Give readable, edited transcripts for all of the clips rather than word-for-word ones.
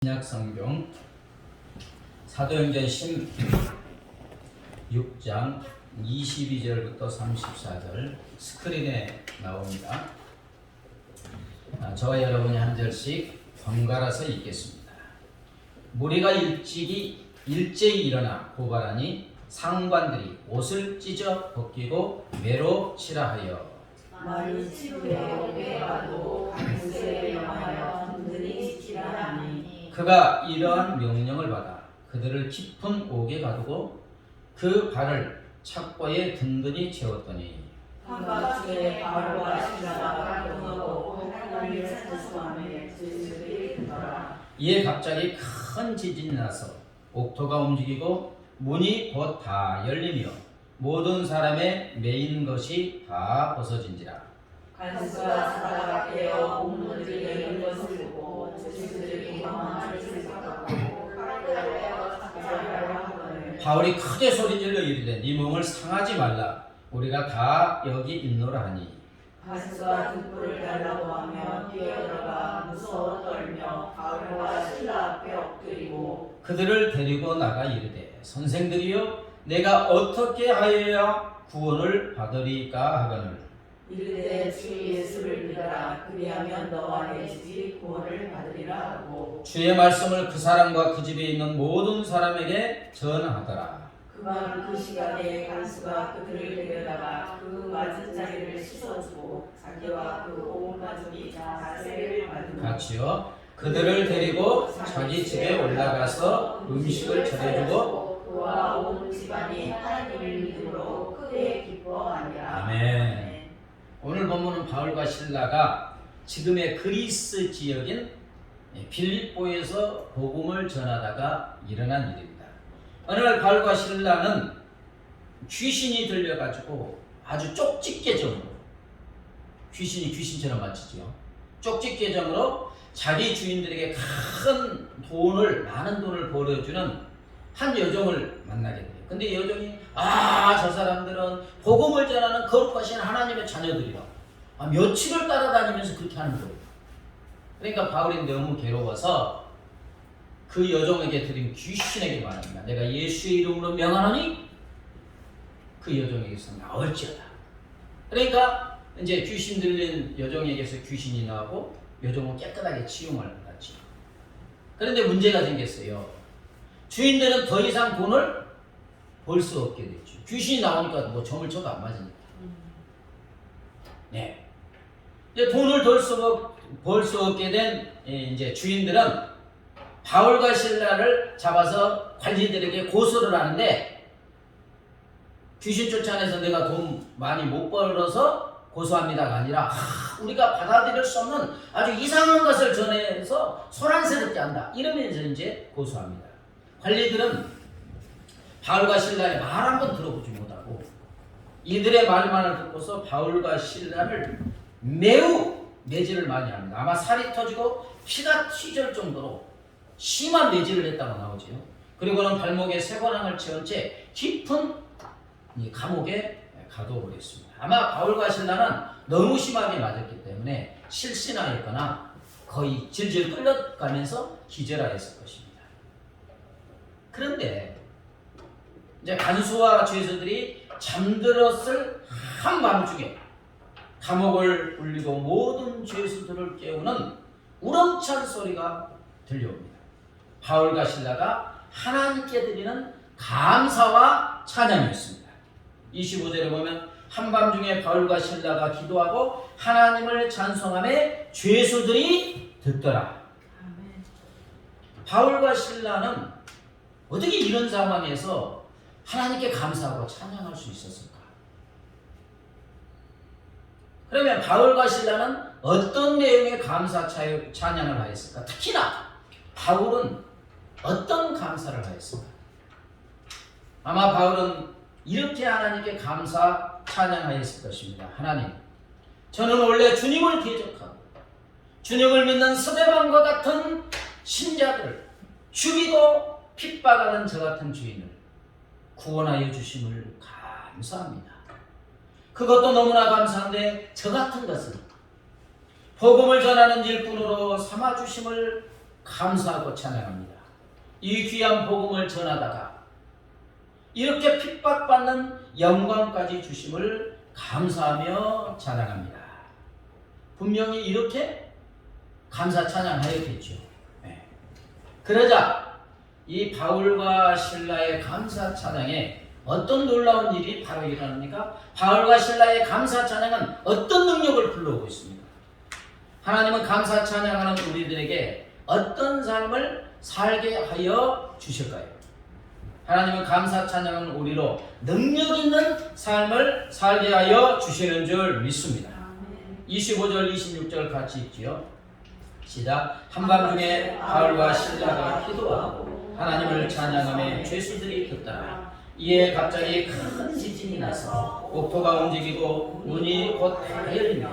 신약 성경 사도행전 16장 22절부터 34절 스크린에 나옵니다. 저와 여러분이 한 절씩 번갈아서 읽겠습니다. 무리가 일제히 일어나 고발하니 상관들이 옷을 찢어 벗기고 매로 치라 하여 많이 치루에 오게 가도 간수에 명하여 든든히 치라 하니 그가 이러한 명령을 받아 그들을 깊은 옥에 가두고 그 발을 착고에 든든히 채웠더니 한밤중에 바울과 실라가 병하고 하나님을 찬송하며 주들이 듣더라. 이에 갑자기 큰 지진이 나서 옥토가 움직이고 문이 곧 다 열리며 모든 사람의 매인 것이 다 벗어진지라. 간수가 사다가 깨어 옥문들이 열린 것을 보고 주들이 망하를 생각하고 칼을 빼어 작살하려 하거늘 바울이 크게 소리질러 이르되 네 몸을 상하지 말라 우리가 다 여기 있노라 하니 간수가 등불을 달라고 하며 뛰어들어가 무서워 떨며 바울과 실라 앞에 엎드리고 그들을 데리고 나가 이르되 선생들이여 내가 어떻게 하여야 구원을 받으리까 하거늘 이르되 주 예수를 믿어라. 그리하면 너와 내 집이 구원을 받으리라 하고 주의 말씀을 그 사람과 그 집에 있는 모든 사람에게 전하더라. 그만 그 시간에 간수가 그들을 데려다가 그 맞은 자리를 씻어주고 자기와 그 온 가족이 자세를 받은 같이요. 그들을 데리고 자기 집에 올라가서 음식을 차려주고 그와 온 집안이 하나님을 믿음으로 크게 기뻐하니라. 아멘. 오늘 본문은 바울과 실라가 지금의 그리스 지역인 빌립보에서 복음을 전하다가 일어난 일입니다. 어느 날 바울과 실라는 귀신이 들려가지고 아주 쪽집게정으로 귀신처럼 맞히죠. 쪽집게정으로 자기 주인들에게 많은 돈을 벌어주는 한 여종을 만나게 돼요. 근데 여종이 저 사람들은 복음을 전하는 거룩하신 하나님의 자녀들이라 며칠을 따라다니면서 그렇게 하는 거예요. 그러니까 바울이 너무 괴로워서 그 여종에게 드린 귀신에게 말합니다. 내가 예수의 이름으로 명하노니 그 여종에게서 나올지어다. 그러니까 이제 귀신 들린 여종에게서 귀신이 나오고 여종은 깨끗하게 치유를 받았죠. 그런데 문제가 생겼어요. 주인들은 더 이상 돈을 벌 수 없게 됐죠. 귀신이 나오니까 뭐 점을 쳐도 안 맞으니까. 네. 이제 돈을 벌 수 없게 된 이제 주인들은 바울과 실라를 잡아서 관리들에게 고소를 하는데 귀신 쫓아내서 내가 돈 많이 못 벌어서 고소합니다가 아니라 우리가 받아들일 수 없는 아주 이상한 것을 전해서 소란스럽게 한다. 이러면서 이제 고소합니다. 관리들은 바울과 실라의 말 한 번 들어보지 못하고 이들의 말만을 듣고서 바울과 실라를 매우 매질을 많이 합니다. 아마 살이 터지고 피가 튀질 정도로 심한 매질을 했다고 나오죠. 그리고는 발목에 쇠고랑을 채운 채 깊은 감옥에 가둬버렸습니다. 아마 바울과 실라는 너무 심하게 맞았기 때문에 실신하였거나 거의 질질 끌려가면서 기절하였을 것입니다. 그런데 이제 간수와 죄수들이 잠들었을 한밤중에 감옥을 울리고 모든 죄수들을 깨우는 우렁찬 소리가 들려옵니다. 바울과 실라가 하나님께 드리는 감사와 찬양이었습니다. 25절에 보면 한밤중에 바울과 실라가 기도하고 하나님을 찬송하며 죄수들이 듣더라. 바울과 실라는 어떻게 이런 상황에서 하나님께 감사하고 찬양할 수 있었을까? 그러면 바울과 실라는 어떤 내용의 감사 찬양을 하였을까? 특히나 바울은 어떤 감사를 하였을까? 아마 바울은 이렇게 하나님께 감사 찬양하였을 것입니다. 하나님, 저는 원래 주님을 대적하고 주님을 믿는 스데반과 같은 신자들을 죽이고 핍박하는 저 같은 주인을 구원하여 주심을 감사합니다. 그것도 너무나 감사한데 저 같은 것은 복음을 전하는 일꾼으로 삼아주심을 감사하고 찬양합니다. 이 귀한 복음을 전하다가 이렇게 핍박받는 영광까지 주심을 감사하며 찬양합니다. 분명히 이렇게 감사 찬양하였겠죠. 네. 그러자 이 바울과 실라의 감사 찬양에 어떤 놀라운 일이 바로 일어납니까? 바울과 실라의 감사 찬양은 어떤 능력을 불러오고 있습니까? 하나님은 감사 찬양하는 우리들에게 어떤 삶을 살게 하여 주실까요? 하나님은 감사 찬양하는 우리로 능력 있는 삶을 살게 하여 주시는 줄 믿습니다. 25절 26절 같이 읽지요. 시작. 한밤중에 바울과 실라가 기도하고 하나님을 찬양하며 죄수들이 듣더라. 이에 갑자기 큰 지진이 나서 옥토가 움직이고 문이 곧 다 열리며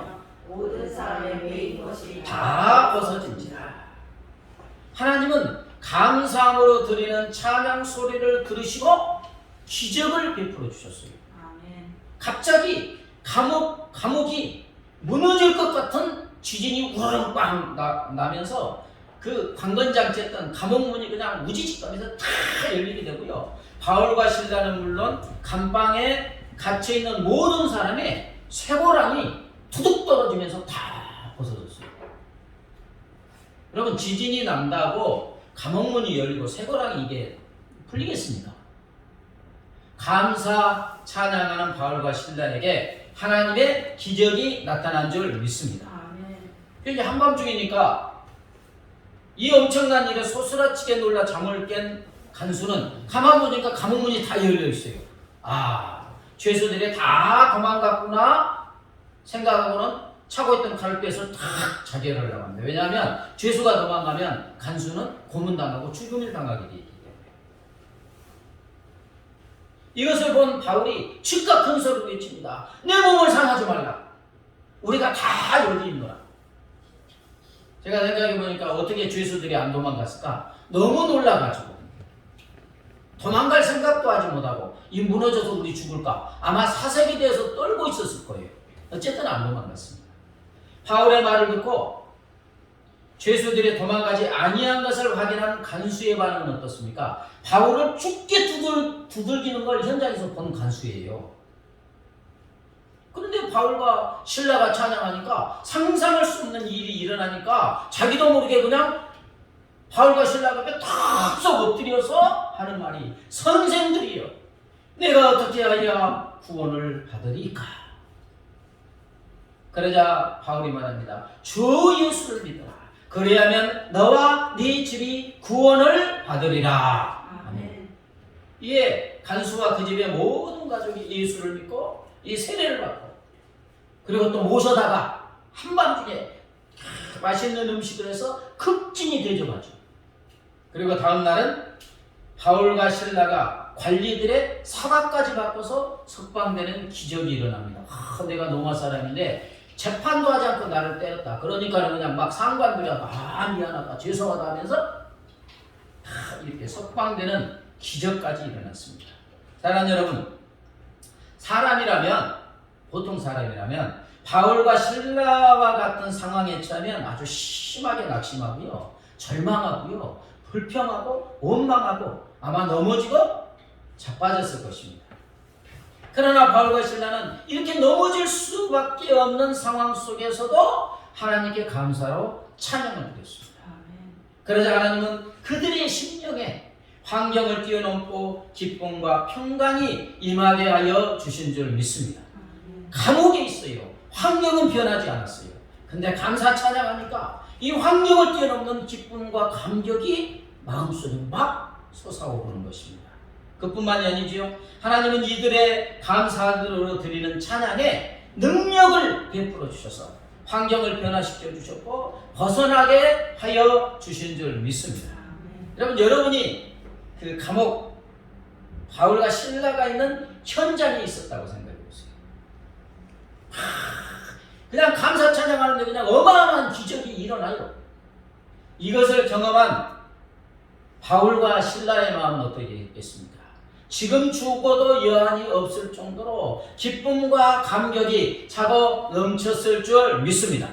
모든 사람의 매인 것이 다 벗어진지라. 하나님은 감사함으로 드리는 찬양 소리를 들으시고 기적을 베풀어 주셨어요. 아멘. 갑자기 감옥이 무너질 것 같은 지진이 우르르 빵 나면서 그 관건장치였던 감옥문이 그냥 우지직하면서 다 열리게 되고요. 바울과 실라는 물론 감방에 갇혀있는 모든 사람의 쇠고랑이 투둑 떨어지면서 다 벗어졌어요. 여러분, 지진이 난다고 감옥문이 열리고 쇠고랑이 이게 풀리겠습니까? 감사 찬양하는 바울과 실라에게 하나님의 기적이 나타난 줄 믿습니다. 아멘. 이제 한밤중이니까 이 엄청난 일에 소스라치게 놀라 잠을 깬 간수는 가만 보니까 감옥문이 다 열려 있어요. 아, 죄수들이 다 도망갔구나 생각하고는 차고 있던 칼을 빼서 탁 자결을 하려고 합니다. 왜냐하면 죄수가 도망가면 간수는 고문당하고 죽음을 당하게 되기 때문에. 이것을 본 바울이 즉각 큰 소리로 외칩니다. 내 몸을 상하지 말라. 우리가 다 여기 있노라. 제가 생각해 보니까 어떻게 죄수들이 안 도망갔을까? 너무 놀라가지고 도망갈 생각도 하지 못하고 이 무너져서 우리 죽을까? 아마 사색이 되어서 떨고 있었을 거예요. 어쨌든 안 도망갔습니다. 바울의 말을 듣고 죄수들이 도망가지 아니한 것을 확인한 간수의 반응은 어떻습니까? 바울을 죽게 두들기는 걸 현장에서 본 간수예요. 그런데 바울과 실라가 찬양하니까 상상할 수 없는 일이 일어나니까 자기도 모르게 그냥 바울과 실라가 탁 엎드려서 하는 말이, 선생들이여, 내가 어떻게 하여 구원을 받으리까? 그러자 바울이 말합니다. 주 예수를 믿어라. 그래야면 너와 네 집이 구원을 받으리라. 아멘. 이에 간수와 그 집의 모든 가족이 예수를 믿고 이 세례를 받고, 그리고 또 모셔다가 한밤중에 맛있는 음식을 해서 극진히 대접하죠. 그리고 다음 날은 바울과 실라가 관리들의 사과까지 바꿔서 석방되는 기적이 일어납니다. 내가 로마 사람인데 재판도 하지 않고 나를 때렸다. 그러니까 그냥 막 상관들이 미안하다, 죄송하다 하면서 이렇게 석방되는 기적까지 일어났습니다. 사랑하는 여러분, 보통 사람이라면 바울과 실라와 같은 상황에 처하면 아주 심하게 낙심하고요, 절망하고요, 불평하고 원망하고 아마 넘어지고 자빠졌을 것입니다. 그러나 바울과 실라는 이렇게 넘어질 수밖에 없는 상황 속에서도 하나님께 감사로 찬양을 드렸습니다. 그러자 하나님은 그들의 심령에 환경을 뛰어넘고 기쁨과 평강이 임하게 하여 주신 줄 믿습니다. 감옥에 있어요. 환경은 변하지 않았어요. 근데 감사 찬양하니까 이 환경을 뛰어넘는 기쁨과 감격이 마음속에 막 솟아오르는 것입니다. 그뿐만이 아니지요. 하나님은 이들의 감사로 드리는 찬양에 능력을 베풀어 주셔서 환경을 변화시켜 주셨고 벗어나게 하여 주신 줄 믿습니다. 여러분이 그 감옥 바울과 실라가 있는 현장에 있었다고 생각해 보세요. 그냥 감사 찬양하는데 그냥 어마어마한 기적이 일어나요. 이것을 경험한 바울과 실라의 마음은 어떻게 했겠습니까? 지금 죽어도 여한이 없을 정도로 기쁨과 감격이 차고 넘쳤을 줄 믿습니다.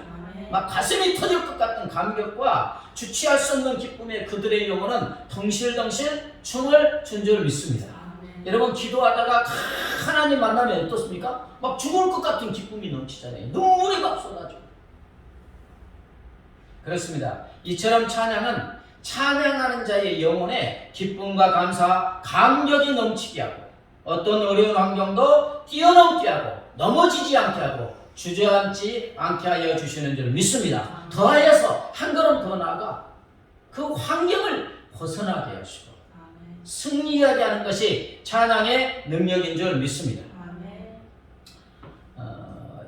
막 가슴이 터질 것 같은 감격과 주체할 수 없는 기쁨에 그들의 영혼은 덩실덩실 춤을 춘 줄 믿습니다. 여러분 기도하다가 하나님 만나면 어떻습니까? 막 죽을 것 같은 기쁨이 넘치잖아요. 눈물이 막 쏟아져. 그렇습니다. 이처럼 찬양은 찬양하는 자의 영혼에 기쁨과 감사, 감격이 넘치게 하고 어떤 어려운 환경도 뛰어넘게 하고 넘어지지 않게 하고 주저앉지 않게 하여 주시는 줄 믿습니다. 더하여서 한 걸음 더 나아가 그 환경을 벗어나게 하시고 승리하게 하는 것이 찬양의 능력인 줄 믿습니다.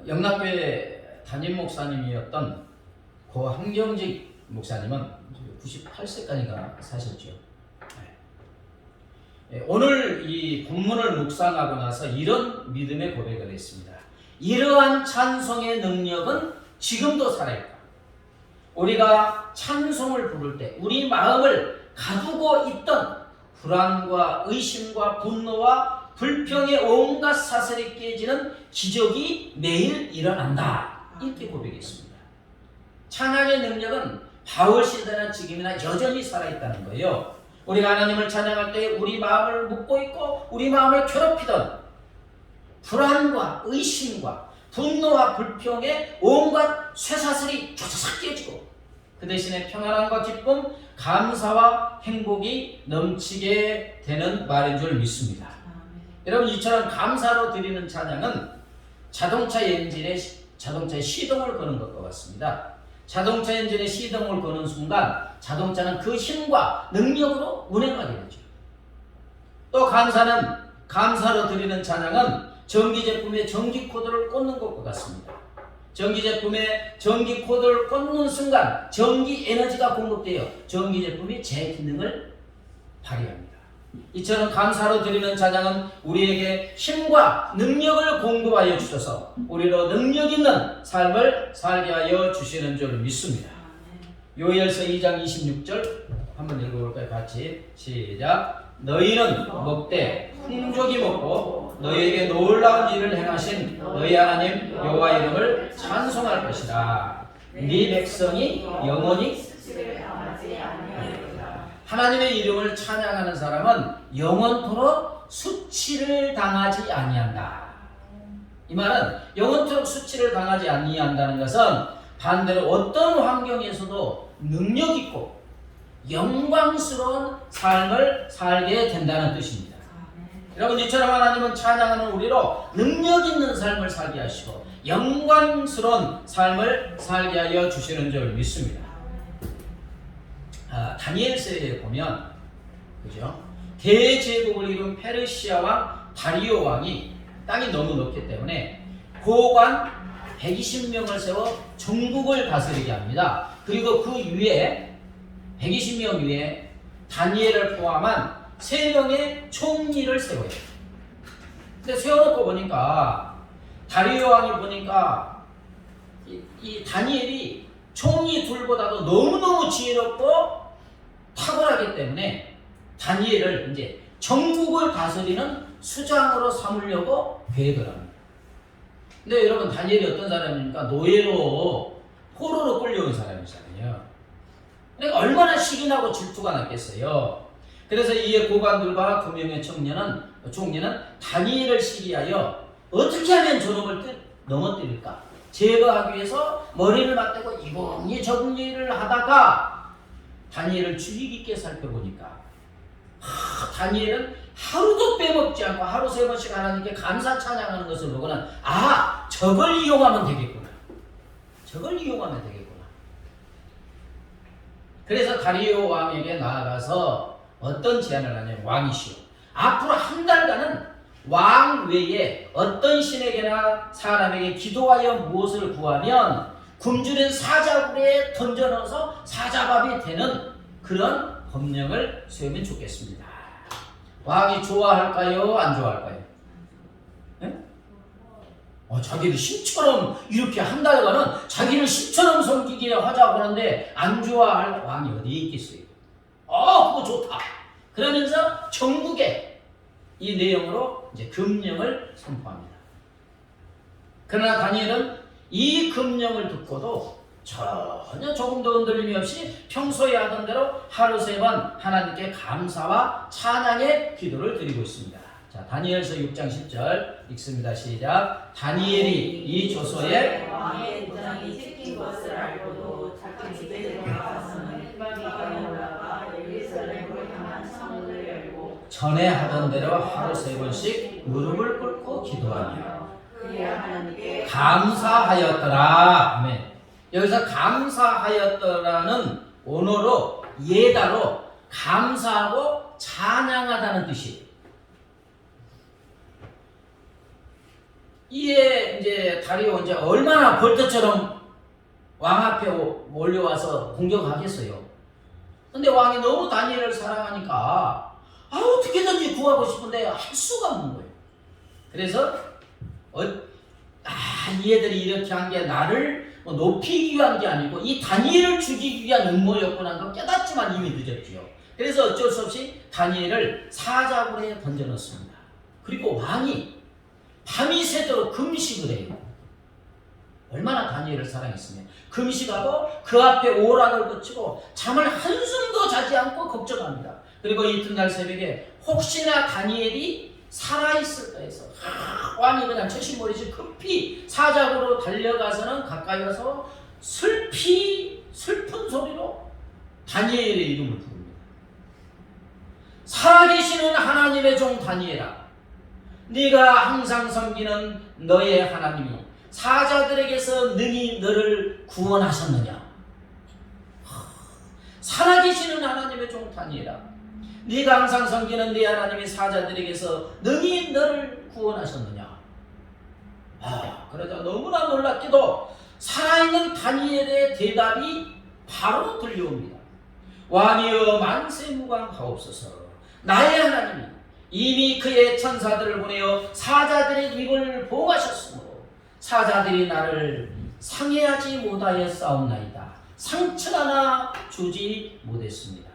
영락교회 담임 목사님이었던 고 한경직 목사님은 98세까지가 사셨죠. 오늘 이 본문을 묵상하고 나서 이런 믿음의 고백을 했습니다. 이러한 찬송의 능력은 지금도 살아있다. 우리가 찬송을 부를 때 우리 마음을 가두고 있던 불안과 의심과 분노와 불평의 온갖 사슬이 깨지는 기적이 매일 일어난다. 이렇게 고백했습니다. 찬양의 능력은 바울 시대나 지금이나 여전히 살아있다는 거예요. 우리가 하나님을 찬양할 때 우리 마음을 묻고 있고 우리 마음을 괴롭히던 불안과 의심과 분노와 불평의 온갖 쇠사슬이 쫙쫙 깨지고 그 대신에 평안함과 기쁨, 감사와 행복이 넘치게 되는 말인 줄 믿습니다. 여러분 이처럼 감사로 드리는 찬양은 자동차 엔진에 자동차에 시동을 거는 것과 같습니다. 자동차 엔진에 시동을 거는 순간 자동차는 그 힘과 능력으로 운행하게 되죠. 또 감사는 감사로 드리는 찬양은 전기 제품에 전기 코드를 꽂는 것과 같습니다. 전기 제품에 전기 코드를 꽂는 순간 전기 에너지가 공급되어 전기 제품이 제 기능을 발휘합니다. 이처럼 감사로 드리는 찬양은 우리에게 힘과 능력을 공급하여 주셔서 우리로 능력 있는 삶을 살게 하여 주시는 줄 믿습니다. 요엘서 2장 26절 한번 읽어볼까요? 같이 시작. 너희는 먹되 풍족이 먹고 너희에게 놀라운 일을 행하신 너희 하나님 여호와 이름을 찬송할 것이라. 네 백성이 영원히 하나님의 이름을 찬양하는 사람은 영원토록 수치를 당하지 아니한다. 이 말은 영원토록 수치를 당하지 아니한다는 것은 반대로 어떤 환경에서도 능력 있고 영광스러운 삶을 살게 된다는 뜻입니다. 여러분 이처럼 하나님은 찬양하는 우리로 능력 있는 삶을 살게 하시고 영광스러운 삶을 살게 하여 주시는 줄 믿습니다. 다니엘서에 보면 그죠? 대제국을 이룬 페르시아 왕 다리오 왕이 땅이 너무 높기 때문에 고관 120명을 세워 전국을 다스리게 합니다. 그리고 그 위에 120명 위에 다니엘을 포함한 3명의 총리를 세워요. 근데 세워놓고 보니까 다리오 왕이 보니까 이 다니엘이 총리 둘보다도 너무너무 지혜롭고 탁월하기 때문에 다니엘을 이제 전국을 다스리는 수장으로 삼으려고 계획을 합니다. 근데 여러분 다니엘이 어떤 사람입니까? 노예로 포로로 끌려온 사람이잖아요. 그러니까 얼마나 식이 나고 질투가 났겠어요. 그래서 이에 고관들과 9명의 총리는 다니엘을 시기하여 어떻게 하면 저놈을 넘어뜨릴까? 제거하기 위해서 머리를 맞대고 이번이 저번 일을 하다가 다니엘을 주의 깊게 살펴보니까 다니엘은 하루도 빼먹지 않고 하루 3번씩 하나님께 감사 찬양하는 것을 보고는 저걸 이용하면 되겠구나. 저걸 이용하면 되겠구나. 그래서 다리오 왕에게 나아가서 어떤 제안을 하냐면 왕이시오. 앞으로 한 달간은 왕 외에 어떤 신에게나 사람에게 기도하여 무엇을 구하면 굶주린 사자굴에 던져넣어서 사자밥이 되는 그런 법령을 세우면 좋겠습니다. 왕이 좋아할까요? 안 좋아할까요? 네? 자기를 신처럼 이렇게 한 달간은 자기를 신처럼 섬기게 하자고 하는데 안 좋아할 왕이 어디에 있겠어요? 그거 좋다. 그러면서 전국에 이 내용으로 이제 금령을 선포합니다. 그러나 다니엘은 이 금령을 듣고도 전혀 조금도 흔들림이 없이 평소에 하던 대로 하루 3번 하나님께 감사와 찬양의 기도를 드리고 있습니다. 자, 다니엘서 6장 10절 읽습니다. 시작. 다니엘이 이 조서에 왕의 도장이 찍힌 것을 알고도 자기 집에 들어가서는 일반가에 올라가 예루살렘으로 향한 창문을 열고 전에 하던 대로 하루 3번씩 무릎을 꿇고 기도하며 그래야 하나님께 감사하였더라. 아멘. 여기서 감사하였더라는 원어로 예다로 감사하고 찬양하다는 뜻이에요. 이에 이제 다리오 이제 얼마나 벌떼처럼 왕 앞에 몰려와서 공격하겠어요. 근데 왕이 너무 다니엘을 사랑하니까 어떻게든지 구하고 싶은데 할 수가 없는 거예요. 그래서 얘들이 이렇게 한 게 나를 높이기 위한 게 아니고 이 다니엘을 죽이기 위한 음모였구나 걸 깨닫지만 이미 늦었지요. 그래서 어쩔 수 없이 다니엘을 사자굴에 던져넣습니다. 그리고 왕이 밤이 새도록 금식을 해요. 얼마나 다니엘을 사랑했으면 금식하고 그 앞에 오락을 거치고 잠을 한숨도 자지 않고 걱정합니다. 그리고 이튿날 새벽에 혹시나 다니엘이 살아있을까 해서 왕이 그냥 최신머리지 급히 사자굴로 달려가서는 가까이 가서 슬픈 소리로 다니엘의 이름을 부릅니다. 살아계시는 하나님의 종 다니엘아, 네가 항상 섬기는 너의 하나님이 사자들에게서 능히 너를 구원하셨느냐. 살아계시는 하나님의 종 다니엘아, 네가 항상 섬기는 네 하나님이 사자들에게서 능히 너를 구원하셨느냐. 그러자 너무나 놀랍게도 살아있는 다니엘의 대답이 바로 들려옵니다. 왕이여 만세무강하옵소서. 나의 하나님이 이미 그의 천사들을 보내어 사자들의 입을 보호하셨으므로 사자들이 나를 상해하지 못하였사옵나이다. 상처 하나 주지 못했습니다.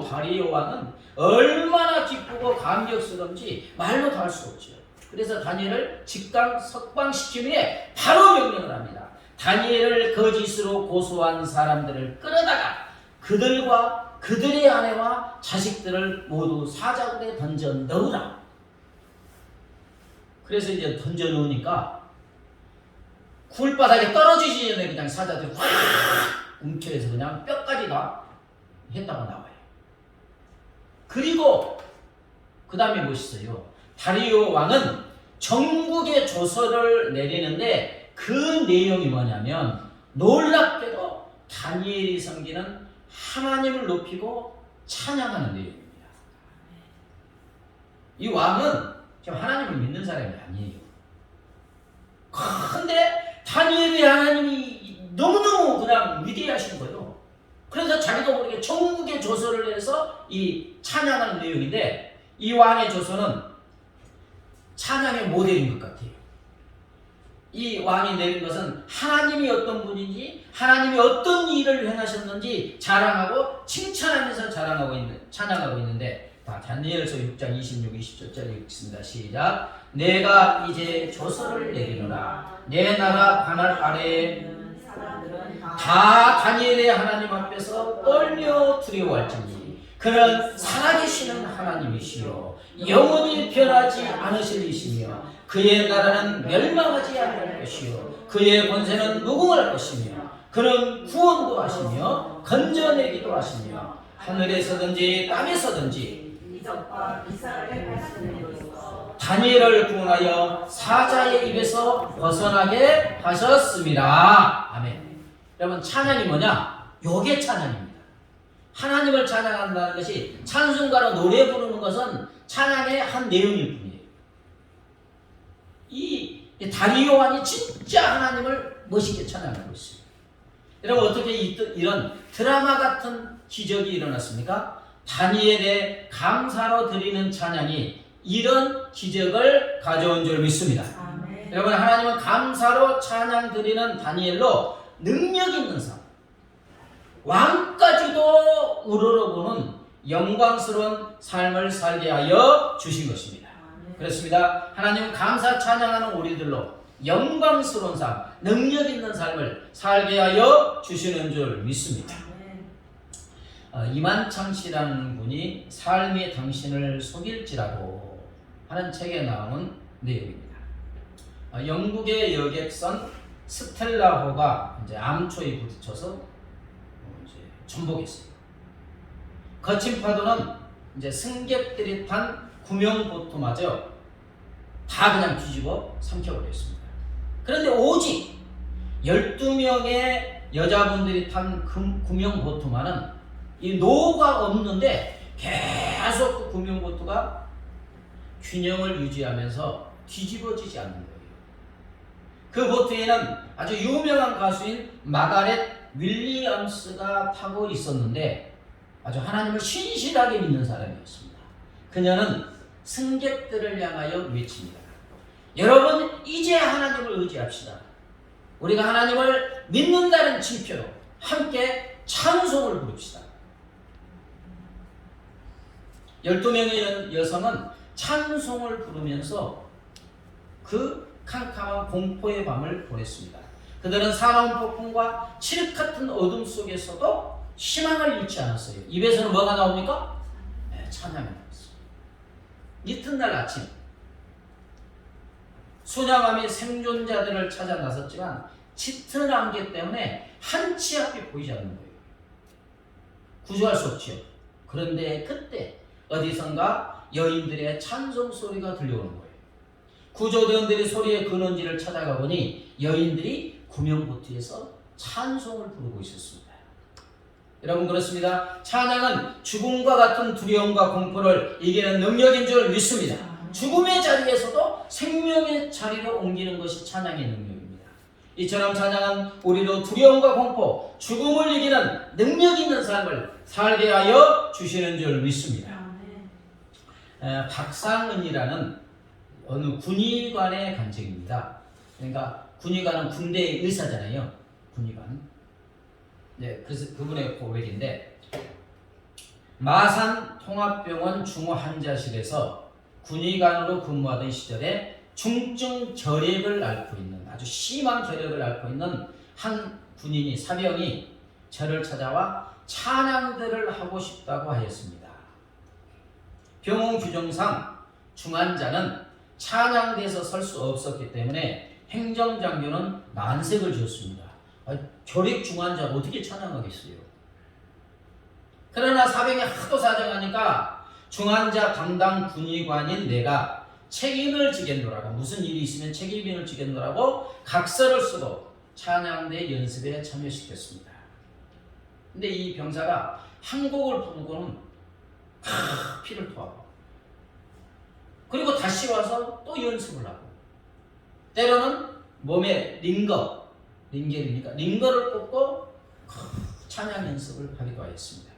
다리오 왕은 얼마나 기쁘고 감격스러운지 말로 다 할 수 없죠. 그래서 다니엘을 직강 석방시킨 후에 바로 명령을 합니다. 다니엘을 거짓으로 고소한 사람들을 끌어다가 그들과 그들의 아내와 자식들을 모두 사자굴에 던져 넣으라. 그래서 이제 던져 넣으니까 굴바닥에 떨어지기 전에 그냥 사자들이 확 움켜해서 그냥 뼈까지 다 했다고 나와요. 그리고 그 다음에 멋있어요. 다리오 왕은 전국에 조서를 내리는데 그 내용이 뭐냐면 놀랍게도 다니엘이 섬기는 하나님을 높이고 찬양하는 내용입니다. 이 왕은 지금 하나님을 믿는 사람이 아니에요. 근데 다니엘의 하나님이 너무너무 그냥 위대하신 거예요. 그래서 자기도 모르게 전국에 조서를 내서 이 찬양하는 내용인데 이 왕의 조서는 찬양의 모델인 것 같아요. 이 왕이 내린 것은 하나님이 어떤 분인지 하나님이 어떤 일을 행하셨는지 자랑하고 칭찬하면서 찬양하고 있는데 다니엘서 6장 26, 27절 읽습니다. 시작. 내가 이제 조서를 내리노라. 내 나라 하늘 아래에 다 다니엘의 하나님 앞에서 떨며 두려워할지니 그는 살아계시는 하나님이시요 영원히 변하지 않으실 이시며 그의 나라는 멸망하지 않을 것이요 그의 권세는 무궁할 것이며 그는 구원도 하시며 건져내기도 하시며 하늘에서든지 땅에서든지 다니엘을 구원하여 사자의 입에서 벗어나게 하셨습니다. 아멘. 여러분 찬양이 뭐냐? 요게 찬양입니다. 하나님을 찬양한다는 것이 찬송가로 노래 부르는 것은 찬양의 한 내용일 뿐이에요. 이 다리오 왕이 진짜 하나님을 멋있게 찬양하고 있어요. 여러분 어떻게 이런 드라마 같은 기적이 일어났습니까? 다니엘의 감사로 드리는 찬양이 이런 기적을 가져온 줄 믿습니다. 아멘. 여러분 하나님은 감사로 찬양 드리는 다니엘로 능력 있는 삶, 왕까지도 우러러보는 영광스러운 삶을 살게 하여 주신 것입니다. 그렇습니다. 하나님은 감사 찬양하는 우리들로 영광스러운 삶, 능력 있는 삶을 살게 하여 주시는 줄 믿습니다. 이만창 씨라는 분이 삶이 당신을 속일지라도 하는 책에 나오는 내용입니다. 영국의 여객선 스텔라호가 이제 암초에 부딪혀서 이제 전복했어요. 거친 파도는 이제 승객들이 탄 구명보트마저 다 그냥 뒤집어 삼켜버렸습니다. 그런데 오직 12명의 여자분들이 탄 구명보트만은 이 노가 없는데 계속 그 구명보트가 균형을 유지하면서 뒤집어지지 않는 거예요. 그 보트에는 아주 유명한 가수인 마가렛 윌리엄스가 타고 있었는데 아주 하나님을 신실하게 믿는 사람이었습니다. 그녀는 승객들을 향하여 외칩니다. 여러분, 이제 하나님을 의지합시다. 우리가 하나님을 믿는다는 칭표로 함께 찬송을 부릅시다. 12명의 여성은 찬송을 부르면서 그 캄캄한 공포의 밤을 보냈습니다. 그들은 사나운 폭풍과 칠흑 같은 어둠 속에서도 희망을 잃지 않았어요. 입에서는 뭐가 나옵니까? 네, 찬양이 나왔어요. 이튿날 아침 순양함이 생존자들을 찾아 나섰지만 짙은 안개 때문에 한 치 앞이 보이지 않는 거예요. 구조할 수 없죠. 그런데 그때 어디선가 여인들의 찬송 소리가 들려오는 거예요. 구조대원들이 소리의 근원지를 찾아가 보니 여인들이 구명보트에서 찬송을 부르고 있었습니다. 여러분, 그렇습니다. 찬양은 죽음과 같은 두려움과 공포를 이기는 능력인 줄 믿습니다. 죽음의 자리에서도 생명의 자리로 옮기는 것이 찬양의 능력입니다. 이처럼 찬양은 우리로 두려움과 공포, 죽음을 이기는 능력 있는 삶을 살게 하여 주시는 줄 믿습니다. 박상은이라는 어느 군의관의 간증입니다. 그러니까 군의관은 군대의 의사잖아요. 군의관. 네, 그래서 그분의 고백인데, 마산 통합병원 중환자실에서 군의관으로 근무하던 시절에 중증 결핵을 앓고 있는, 아주 심한 결핵을 앓고 있는 한 군인이, 사병이 저를 찾아와 찬양들을 하고 싶다고 하였습니다. 병원 규정상 중환자는 찬양대에서 설 수 없었기 때문에 행정장교는 난색을 지었습니다. 결핵 중환자 어떻게 찬양하겠어요? 그러나 사병이 하도 사정하니까 중환자 담당 군의관인 내가 책임을 지겠노라고, 무슨 일이 있으면 책임을 지겠노라고 각서를 쓰고 찬양대 연습에 참여시켰습니다. 근데 이 병사가 한 곡을 부르고는 피를 토하고, 그리고 다시 와서 또 연습을 하고, 때로는 몸에 링거를 꽂고 찬양 연습을 하기도 하였습니다.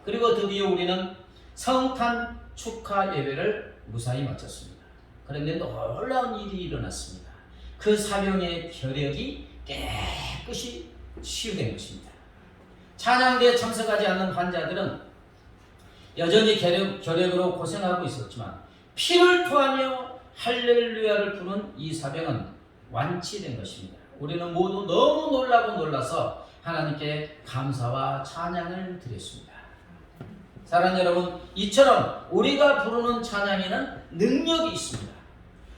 그리고 드디어 우리는 성탄 축하 예배를 무사히 마쳤습니다. 그런데 놀라운 일이 일어났습니다. 그 사병의 결핵이 깨끗이 치유된 것입니다. 찬양대에 참석하지 않는 환자들은 여전히 결핵으로 고생하고 있었지만 피를 토하며 할렐루야를 부른 이 사병은 완치된 것입니다. 우리는 모두 너무 놀라고 놀라서 하나님께 감사와 찬양을 드렸습니다. 사랑하는 여러분, 이처럼 우리가 부르는 찬양에는 능력이 있습니다.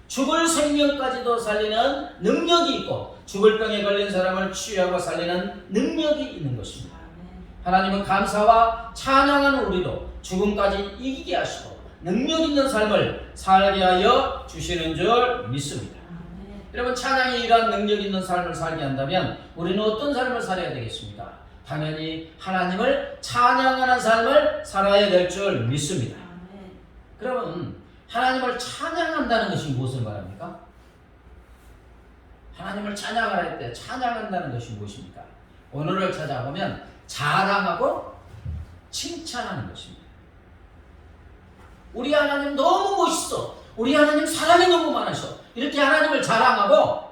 죽을 생명까지도 살리는 능력이 있고, 죽을 병에 걸린 사람을 치유하고 살리는 능력이 있는 것입니다. 하나님은 감사와 찬양하는 우리로 죽음까지 이기게 하시고 능력 있는 삶을 살게 하여 주시는 줄 믿습니다. 여러분, 찬양이 이러한 능력 있는 삶을 살게 한다면 우리는 어떤 삶을 살아야 되겠습니까? 당연히 하나님을 찬양하는 삶을 살아야 될 줄 믿습니다. 그러면 하나님을 찬양한다는 것이 무엇을 말합니까? 하나님을 찬양할 때 찬양한다는 것이 무엇입니까? 오늘을 찾아보면 자랑하고 칭찬하는 것입니다. 우리 하나님 너무 멋있어, 우리 하나님 사랑이 너무 많으셔, 이렇게 하나님을 자랑하고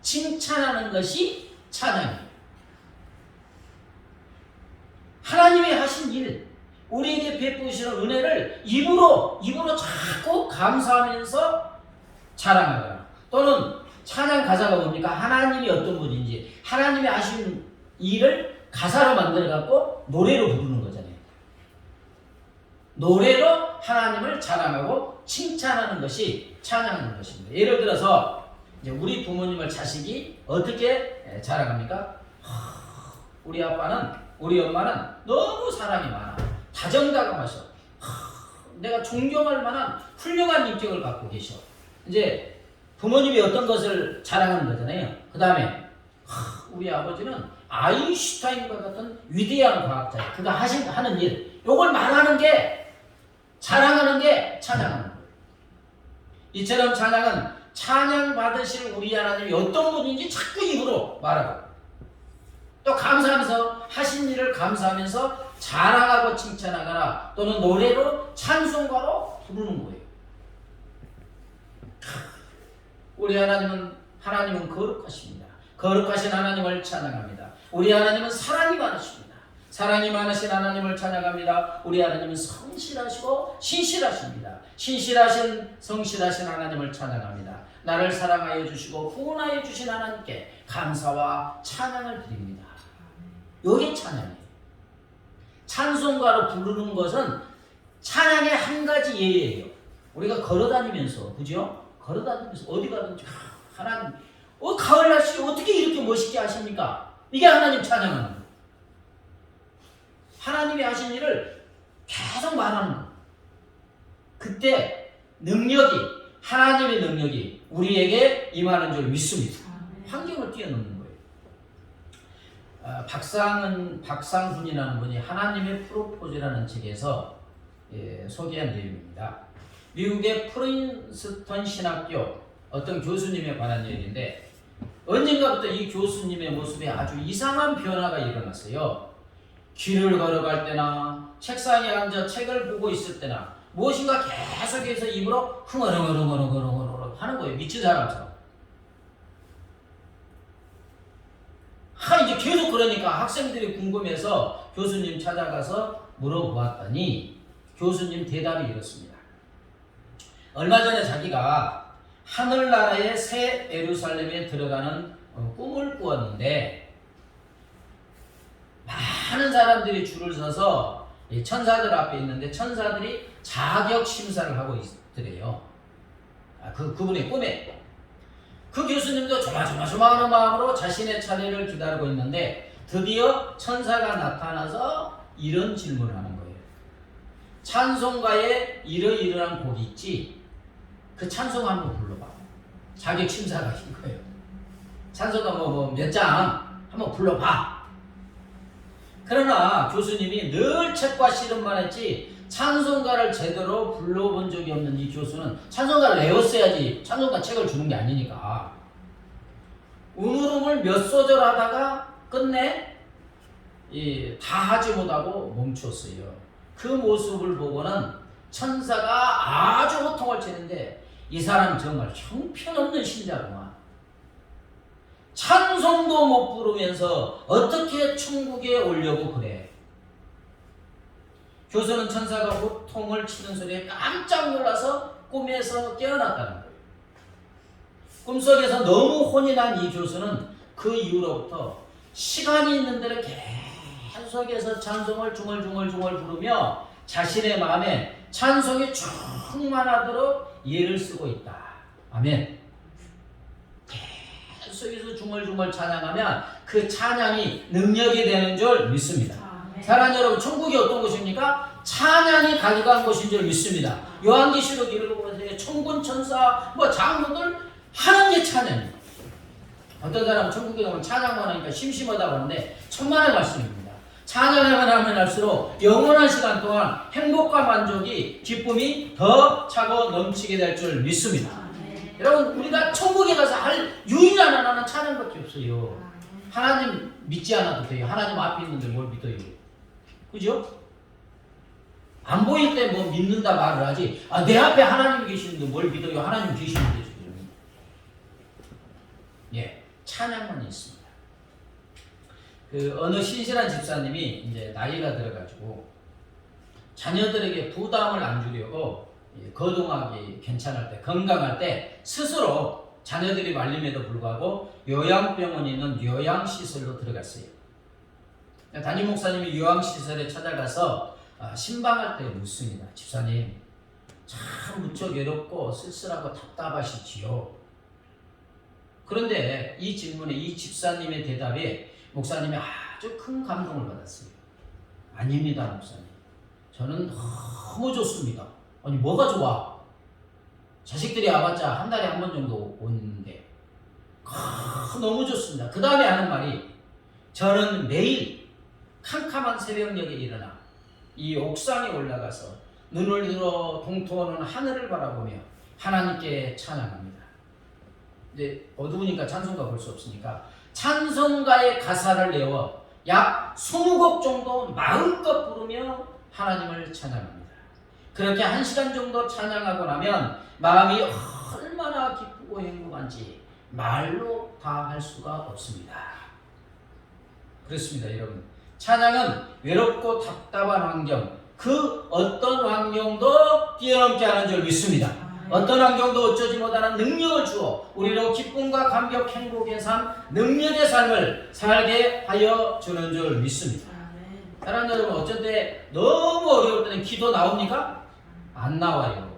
칭찬하는 것이 찬양이에요. 하나님이 하신 일, 우리에게 베푸시는 은혜를 입으로 자꾸 감사하면서 자랑하거나, 또는 찬양 가사가 뭡니까? 하나님이 어떤 분인지 하나님이 하신 일을 가사로 만들어갖고 노래로 부르는 거잖아요. 노래로 하나님을 자랑하고 칭찬하는 것이 찬양하는 것입니다. 예를 들어서 이제 우리 부모님을 자식이 어떻게 자랑합니까? 우리 아빠는, 우리 엄마는 너무 사랑이 많아. 다정다감하셔. 내가 존경할 만한 훌륭한 인격을 갖고 계셔. 이제 부모님이 어떤 것을 자랑하는 거잖아요. 그 다음에 우리 아버지는 아인슈타인과 같은 위대한 과학자야. 그가 하는 일, 요걸 말하는 게, 자랑하는 게 찬양하는 거예요. 이처럼 찬양은 찬양 받으실 우리 하나님이 어떤 분인지 자꾸 입으로 말하고, 또 감사하면서 하신 일을 감사하면서 자랑하고 칭찬하거나 또는 노래로 찬송가로 부르는 거예요. 우리 하나님은 거룩하십니다. 거룩하신 하나님을 찬양합니다. 우리 하나님은 사랑이 많으십니다. 사랑이 많으신 하나님을 찬양합니다. 우리 하나님은 성실하시고 신실하십니다. 신실하신 성실하신 하나님을 찬양합니다. 나를 사랑하여 주시고 구원하여 주신 하나님께 감사와 찬양을 드립니다. 이게 찬양이에요. 찬송가로 부르는 것은 찬양의 한 가지 예예요. 우리가 걸어다니면서, 그죠? 걸어다니면서 어디 가든지 하나님, 가을 날씨 어떻게 이렇게 멋있게 하십니까? 이게 하나님 찬양하는 거예요. 하나님이 하신 일을 계속 말하는 거예요. 그때 하나님의 능력이 우리에게 임하는 줄 믿습니다. 환경을 뛰어넘는 거예요. 박상훈이라는 분이 하나님의 프로포즈라는 책에서 소개한 내용입니다. 미국의 프린스턴 신학교 어떤 교수님에 관한 얘기인데, 언젠가부터 이 교수님의 모습에 아주 이상한 변화가 일어났어요. 길을 걸어갈 때나 책상에 앉아 책을 보고 있을 때나 무엇인가 계속해서 입으로 흥얼흥얼흥얼흥얼흥얼 하는 거예요. 미친 사람처럼. 이제 계속 그러니까 학생들이 궁금해서 교수님 찾아가서 물어보았더니 교수님 대답이 이렇습니다. 얼마 전에 자기가 하늘나라의 새 예루살렘에 들어가는 꿈을 꾸었는데, 많은 사람들이 줄을 서서 천사들 앞에 있는데 천사들이 자격 심사를 하고 있더래요. 그분의 꿈에. 그 교수님도 조마조마조마하는 마음으로 자신의 차례를 기다리고 있는데 드디어 천사가 나타나서 이런 질문을 하는 거예요. 찬송가에 이러이러한 곡이 있지? 그 찬송 한번 불러봐. 자격 심사가 인 거예요. 찬송가 몇 장 한번 불러봐. 그러나 교수님이 늘 책과 씨름만 했지 찬송가를 제대로 불러본 적이 없는 이 교수는 찬송가를 외웠어야지 찬송가 책을 주는 게 아니니까 우물우물 몇 소절 하다가 끝내 다 하지 못하고 멈췄어요. 그 모습을 보고는 천사가 아주 호통을 치는데, 이 사람 정말 형편없는 신자구만. 찬송도 못 부르면서 어떻게 천국에 오려고 그래. 교수는 천사가 호통을 치는 소리에 깜짝 놀라서 꿈에서 깨어났다는 거예요. 꿈속에서 너무 혼이 난 이 교수는 그 이후로부터 시간이 있는 대로 계속해서 찬송을 중얼중얼 부르며 자신의 마음에 찬송이 충만하도록 예를 쓰고 있다. 아멘. 계속해서 중얼중얼 찬양하면 그 찬양이 능력이 되는 줄 믿습니다. 사랑하는 여러분, 천국이 어떤 곳입니까? 찬양이 가져간 곳인 줄 믿습니다. 요한계시록 읽어보세요. 천군 천사 장로들 하는 게 찬양입니다. 어떤 사람은 천국에 가면 찬양만 하니까 심심하다고 하는데 천만의 말씀입니다. 찬양을 하면 할수록 영원한 시간 동안 행복과 만족이, 기쁨이 더 차고 넘치게 될 줄 믿습니다. 여러분, 우리가 천국에 가서 할 유일한 하나는 찬양밖에 없어요. 하나님 믿지 않아도 돼요. 하나님 앞에 있는데 뭘 믿어요? 그죠? 안 보일 때 뭐 믿는다 말을 하지, 내 앞에 하나님 계시는데 뭘 믿어요? 하나님 계시는데 지금. 찬양만 있습니다. 어느 신실한 집사님이 이제 나이가 들어가지고 자녀들에게 부담을 안 주려고 거동하기 괜찮을 때, 건강할 때 스스로 자녀들이 말림에도 불구하고 요양병원에 있는 요양시설로 들어갔어요. 담임 목사님이 요양시설에 찾아가서 신방할 때 묻습니다. 집사님, 참 무척 외롭고 쓸쓸하고 답답하시지요. 그런데 이 질문에 이 집사님의 대답에 목사님이 아주 큰 감동을 받았어요. 아닙니다, 목사님. 저는 너무 좋습니다. 아니, 뭐가 좋아? 자식들이 와봤자 한 달에 한 번 정도 오는데 너무 좋습니다. 그 다음에 하는 말이, 저는 매일 캄캄한 새벽녘에 일어나 이 옥상에 올라가서 눈을 들어 동토하는 하늘을 바라보며 하나님께 찬양합니다. 이제 어두우니까 찬송가 볼 수 없으니까 찬송가의 가사를 내어 약 20곡 정도 마음껏 부르며 하나님을 찬양합니다. 그렇게 1시간 정도 찬양하고 나면 마음이 얼마나 기쁘고 행복한지 말로 다 할 수가 없습니다. 그렇습니다, 여러분. 찬양은 외롭고 답답한 환경, 그 어떤 환경도 뛰어넘게 하는 줄 믿습니다. 어떤 환경도 어쩌지 못하는 능력을 주어 우리로 기쁨과 감격, 행복의 삶, 능력의 삶을 살게 하여 주는 줄 믿습니다. 사랑하는 여러분, 어쩔 때 너무 어려울 때는 기도 나옵니까? 안 나와요.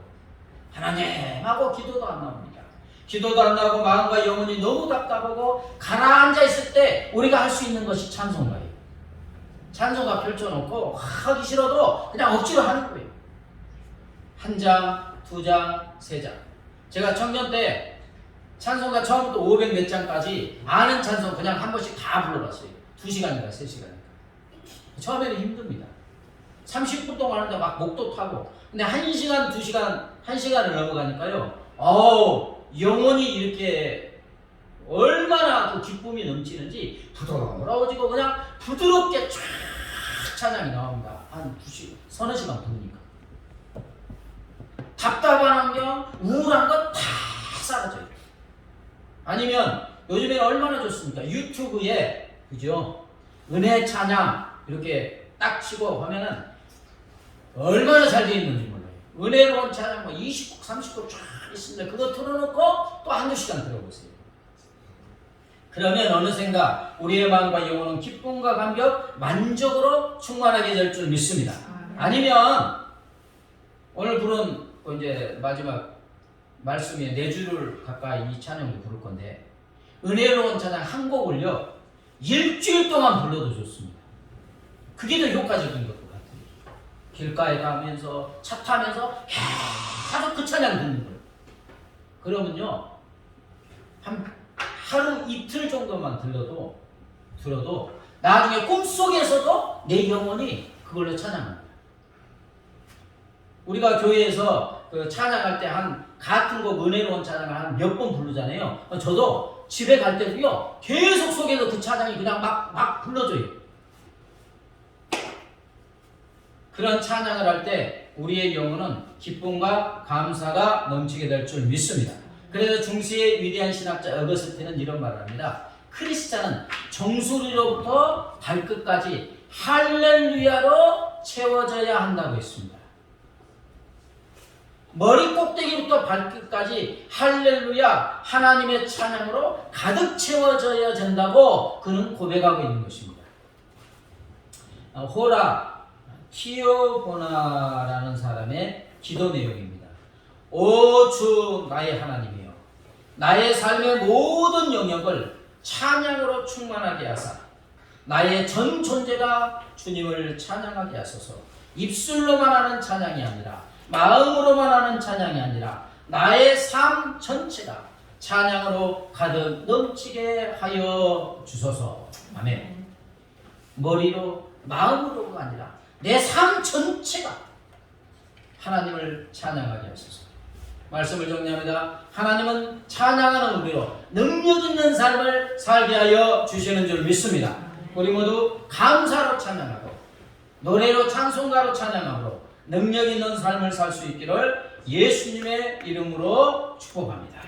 하나님하고 기도도 안 나옵니다. 기도도 안 나오고 마음과 영혼이 너무 답답하고 가라앉아 있을 때 우리가 할 수 있는 것이 찬송가예요. 찬송가 펼쳐놓고 하기 싫어도 그냥 억지로 하는 거예요. 1장, 2장, 3장. 제가 청년 때 찬송가 처음부터 500 몇 장까지 아는 찬송 그냥 한 번씩 다 불러봤어요. 2시간인가 3시간인가. 처음에는 힘듭니다. 30분 동안 하는데 막 목도 타고. 근데 1시간, 2시간, 1시간을 넘어가니까요. 영혼이 이렇게 얼마나 그 기쁨이 넘치는지 부드러워지고 그냥 부드럽게 쫙 찬양이 나옵니다. 한 2시간, 서너 시간 부르니까. 답답한 환경, 우울한 건 다 사라져요. 아니면 요즘에는 얼마나 좋습니까? 유튜브에, 그죠? 은혜 찬양 이렇게 딱 치고 하면은 얼마나 잘 되어 있는지 몰라요. 은혜로운 찬양 20곡, 30곡 쫙 있습니다. 그거 틀어놓고 또 한두 시간 들어보세요. 그러면 어느샌가 우리의 마음과 영혼은 기쁨과 감격, 만족으로 충만하게 될 줄 믿습니다. 아니면 오늘 부른 이제 마지막 말씀에 4주를 가까이 이 찬양을 부를 건데, 은혜로운 찬양 한 곡을요 1주일 동안 불러도 좋습니다. 그게 더 효과적인 것 같아요. 길가에 가면서 차 타면서 계속 그 찬양 듣는 거예요. 그러면요 하루 이틀 정도만 들어도 나중에 꿈속에서도 내 영혼이 그걸로 찬양합니다. 우리가 교회에서 그 찬양할 때 같은 곡 은혜로운 찬양을 한 몇 번 부르잖아요. 저도 집에 갈 때도요 계속 속에서 그 찬양이 그냥 막 불러줘요. 그런 찬양을 할 때 우리의 영혼은 기쁨과 감사가 넘치게 될 줄 믿습니다. 그래서 중세의 위대한 신학자 어거스틴은 이런 말을 합니다. 크리스찬은 정수리로부터 발끝까지 할렐루야로 채워져야 한다고 했습니다. 머리 꼭대기부터 발끝까지 할렐루야, 하나님의 찬양으로 가득 채워져야 된다고 그는 고백하고 있는 것입니다. 호라 키오보나라는 사람의 기도 내용입니다. 오 주 나의 하나님이여, 나의 삶의 모든 영역을 찬양으로 충만하게 하사 나의 전 존재가 주님을 찬양하게 하소서. 입술로만 하는 찬양이 아니라, 마음으로만 하는 찬양이 아니라 나의 삶 전체가 찬양으로 가득 넘치게 하여 주소서. 아멘. 머리로 마음으로가 아니라 내 삶 전체가 하나님을 찬양하게 하소서. 말씀을 정리합니다. 하나님은 찬양하는 우리로 능력 있는 삶을 살게 하여 주시는 줄 믿습니다. 우리 모두 감사로 찬양하고 노래로 찬송가로 찬양하고 능력 있는 삶을 살 수 있기를 예수님의 이름으로 축복합니다.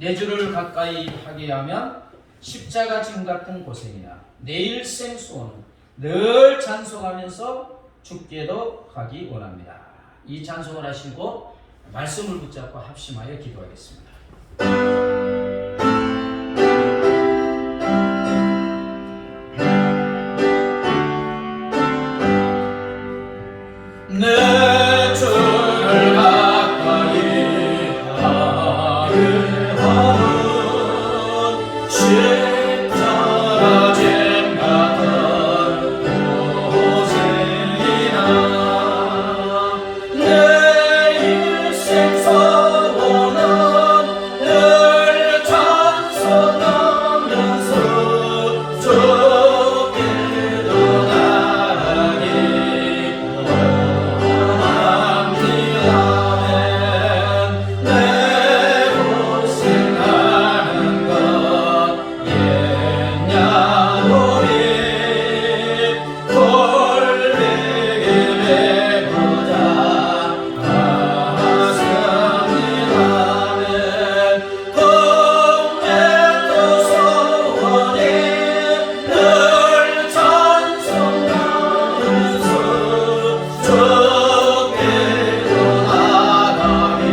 4주를 가까이 하게 하면 십자가 짐 같은 고생이나 내 일생 소원은 늘 찬송하면서 죽게도 가기 원합니다. 이 찬송을 하시고 말씀을 붙잡고 합심하여 기도하겠습니다. 내 주를 가까이 하게 하는 십자가 짐 같은 고생이나 내 일생 소원은 늘 찬송하면서 주께로 나가기 내 고생하는 것 옛냐고리 돌베개 메고자 가슴이라면 꿈에도 소원이 늘 찬송하면서 주께로 나가기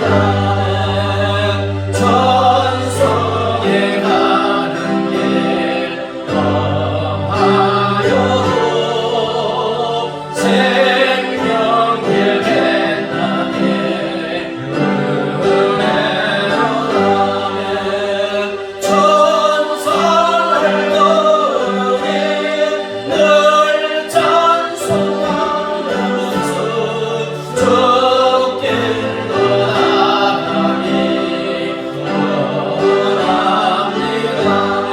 원합니다는 천성에 가는 길 영하여도 생명길 빛나게 은혜로라면 천사를 거니 늘 찬송하면서 주께로 나가기 원합니다는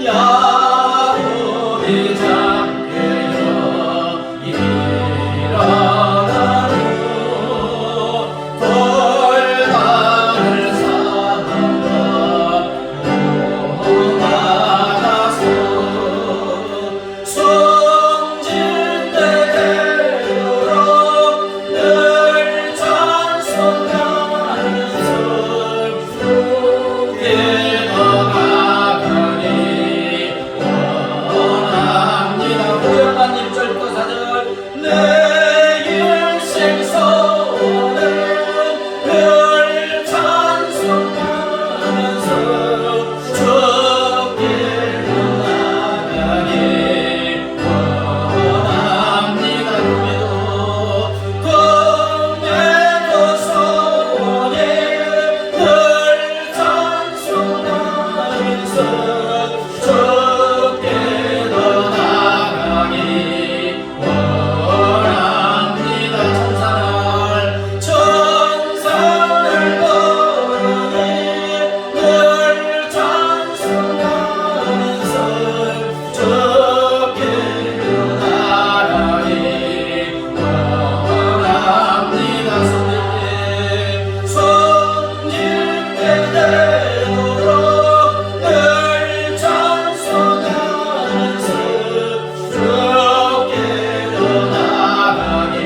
야곱이 잠겨요 일어나는 돌단을 삼아 오마다서 숨질 때 되도록 늘 찬송하면서 주께로 나가니 원합니다. 구열만 1절 도사들 내 일생 소원은 늘 찬송하면서 주께로 나가니 원합니다. 꿈에도 소원이 늘 찬송하면서 주께로 나가기 원합니다. 천사를 거니 늘 찬송하면서 주께로 나가기 원합니다. 손질 때 되도록 늘 찬송하면서 주께로 나가기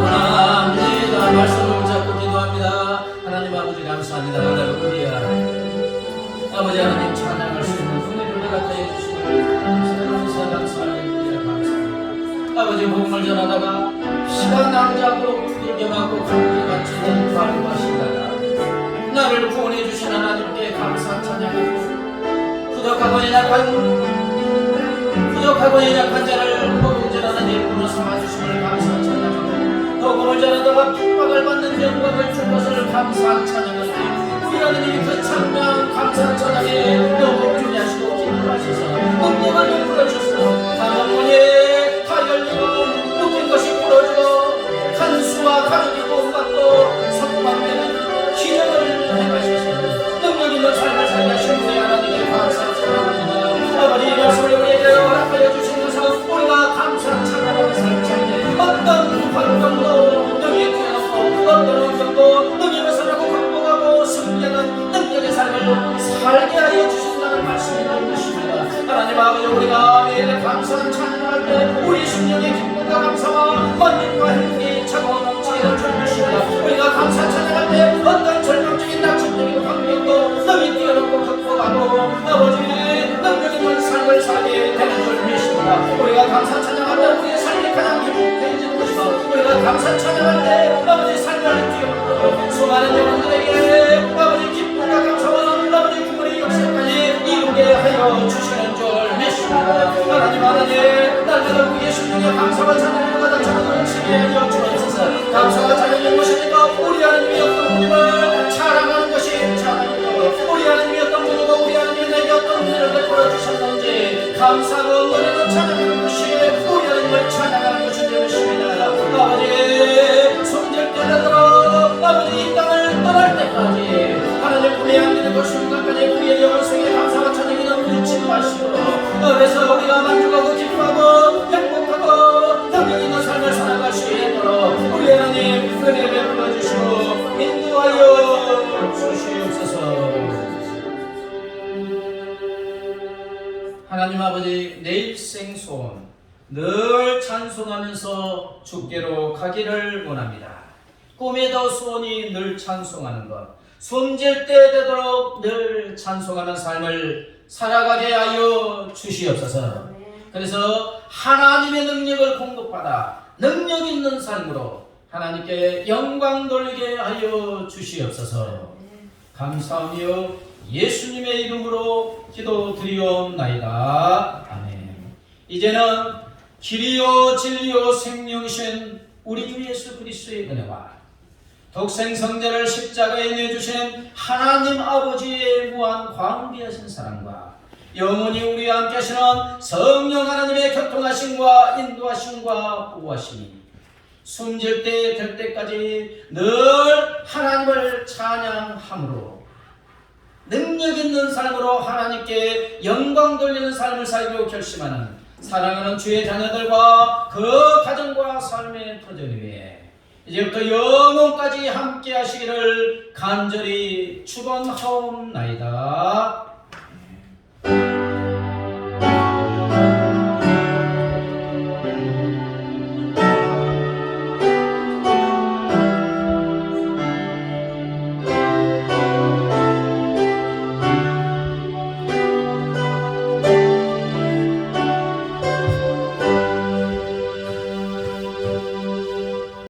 원합니다. 말씀을 붙잡고 기도합니다. 하나님 아버지 감사합니다. 할렐루야. 아버지 하나님 찬양할 수 있는 은혜를 허락하여 주시고 감사합니다. 아버지 복음을 전하다가 시간 낭자고 두들겨 맞고 감기 갇히는 바울과시다가 나를 구원해 주신 하나님께 감사 찬양하고 부족하고 연약한 자를 복음 전하는 일꾼으로 삼아주심을 감사 찬양하고 복음을 전하다가 핍박을 받는 영광을 준 것을 감사 찬양하고 우리 하나님 그 찬양 감사 찬양에 너무 주게 하시고 기뻐하셔서 은혜가 베풀어주셔서 다음번에 다 열리고 묶인 것이 풀어지고 간수와 가족이 구원받고 석방되는 기적을 행하셔서 능력 있는 삶을 살게 하신 우리 하나님께 감사 찬양합니다. 아버지 이 말씀을 우리에게 허락하여 주시면서 우리가 감사 찬양하는 삶을 살게 어떤 환경도 능력이 뛰어넘고 어떤 환경도 능력을 살고 극복하고 승리하는 능력의 삶을 살게 하여 주신다는 말씀이 나올 것입니다. 하나님 아버지 우리가 매일 감사한 찬양할 때 우리 심령의 기쁨과 감사와 번민과 행복이 차가운 넘치기를 주십니다. 우리가 감사 찬양할 때 어떤 절망적인 낙천적인 환경도 능히 뛰어넘고 극복하고 아버지 능력 있는 삶을 살게 되는 줄 믿습니다. 우리가 감사 찬양하면 우리의 삶이 가장 행복해지는 것이고 우리가 감사 찬양할 때 아버지 삶을 뛰어넘고 수많은 영혼들에게 아버지 기쁨과 감사와 아버지 구원의 역사까지 이루게 하여 주시는 줄 믿습니다. 하나님 날마다 우리의 심령에 감사와 찬양을 받아 찬양을 치게 하여 주옵소서. 감사와 찬양의 것이니까 우리 하나님의 어떤 분임을 자랑하는 것이 찬양이고 우리 하나님의 어떤 분이고 우리 하나님이 내게 어떤 일을 베풀어 주셨는지 감사가 없는 찬양하는 것이 우리 하나님을 찬양하는 것이 되었습니다. 아버지 손질 때라도 아버지 이 땅을 떠날 때까지 하나님 우리의 안되는 것 순간까지 우리의 영혼성에 감사와 찬양이 넘치지 마시고 그래서 우리가 만족하고 기뻐하고 행복하고 능력 있는 삶을 살아갈 수 있도록 우리 하나님 은혜 베풀어 주시고 인도하여 주시옵소서. 하나님 아버지 내 일생 소원 늘 찬송하면서 주께로 가기를 원합니다. 꿈에도 소원이 늘 찬송하는 것, 숨질 때 되도록 늘 찬송하는 삶을 살아가게 하여 주시옵소서. 그래서 하나님의 능력을 공급받아 능력 있는 삶으로 하나님께 영광 돌리게 하여 주시옵소서. 감사하며 예수님의 이름으로 기도드리옵나이다. 아멘. 이제는 길이요 진리요 생명이신 우리 주 예수 그리스도의 은혜와 독생성자를 십자가에 내주신 하나님 아버지의 무한 광대하신 사랑과 영원히 우리와 함께 하시는 성령 하나님의 교통하심과 인도하심과 보호하심이 숨질 때 될 때까지 늘 하나님을 찬양함으로 능력 있는 삶으로 하나님께 영광 돌리는 삶을 살기로 결심하는 사랑하는 주의 자녀들과 그 가정과 삶의 터전 위에 이제부터 영원까지 함께 하시기를 간절히 축원하옵나이다.